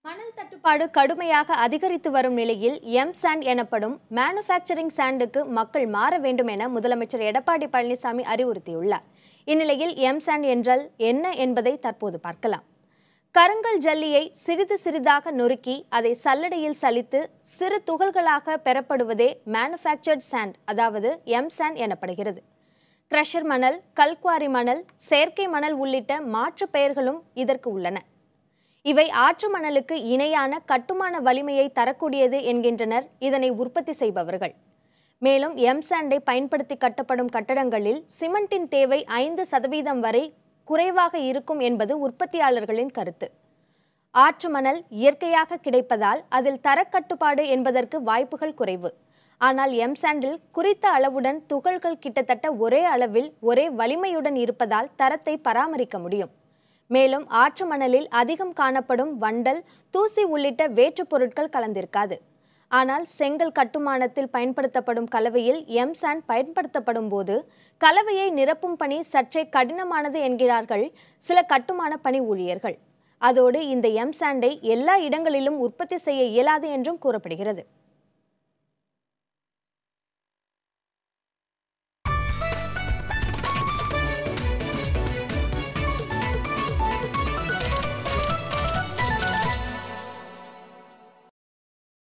மணல் தட்டுப்பாடு கடுமையாக அதிகரித்து வரும் நிலையில் எம் சாண்ட் எனப்படும் மேனுஃபேக்சரிங் சாண்டுக்கு மக்கள் மாற வேண்டும் என முதலமைச்சர் எடப்பாடி பழனிசாமி அறிவுறுத்தியுள்ளார். இந்நிலையில் எம் சாண்ட் என்றால் என்ன என்பதை தற்போது பார்க்கலாம். கருங்கல் ஜல்லியை சிறிது சிறிதாக நொறுக்கி அதை சல்லடையில் சலித்து சிறு துகள்களாக பெறப்படுவதே மேனுஃபேக்சர்ட் சாண்ட், அதாவது எம் சாண்ட் எனப்படுகிறது. கிரஷர் மணல், கல்குவாரி மணல், செயற்கை மணல் உள்ளிட்ட மாற்று பெயர்களும் இதற்கு உள்ளன. இவை ஆற்று மணலுக்கு இணையான கட்டுமான வலிமையை தரக்கூடியது என்கின்றனர் இதனை உற்பத்தி செய்பவர்கள். மேலும் எம் சாண்டை பயன்படுத்தி கட்டப்படும் கட்டடங்களில் சிமெண்டின் தேவை 5% வரை குறைவாக இருக்கும் என்பது உற்பத்தியாளர்களின் கருத்து. ஆற்று மணல் இயற்கையாக கிடைப்பதால் அதில் தரக்கட்டுப்பாடு என்பதற்கு வாய்ப்புகள் குறைவு. ஆனால் எம் சாண்டில் குறித்த அளவுடன் துகள்கள் கிட்டத்தட்ட ஒரே அளவில் ஒரே வலிமையுடன் இருப்பதால் தரத்தை பராமரிக்க முடியும். மேலும் ஆற்று மணலில் அதிகம் காணப்படும் வண்டல், தூசி உள்ளிட்ட வேற்றுப் பொருட்கள் கலந்திருக்காது. ஆனால் செங்கல் கட்டுமானத்தில் பயன்படுத்தப்படும் கலவையில் எம் சாண்ட் பயன்படுத்தப்படும் போது கலவையை நிரப்பும் பணி சற்றே கடினமானது என்கிறார்கள் சில கட்டுமான பணி ஊழியர்கள். அதோடு இந்த எம் சாண்டை எல்லா இடங்களிலும் உற்பத்தி செய்ய இயலாது என்றும் கூறப்படுகிறது.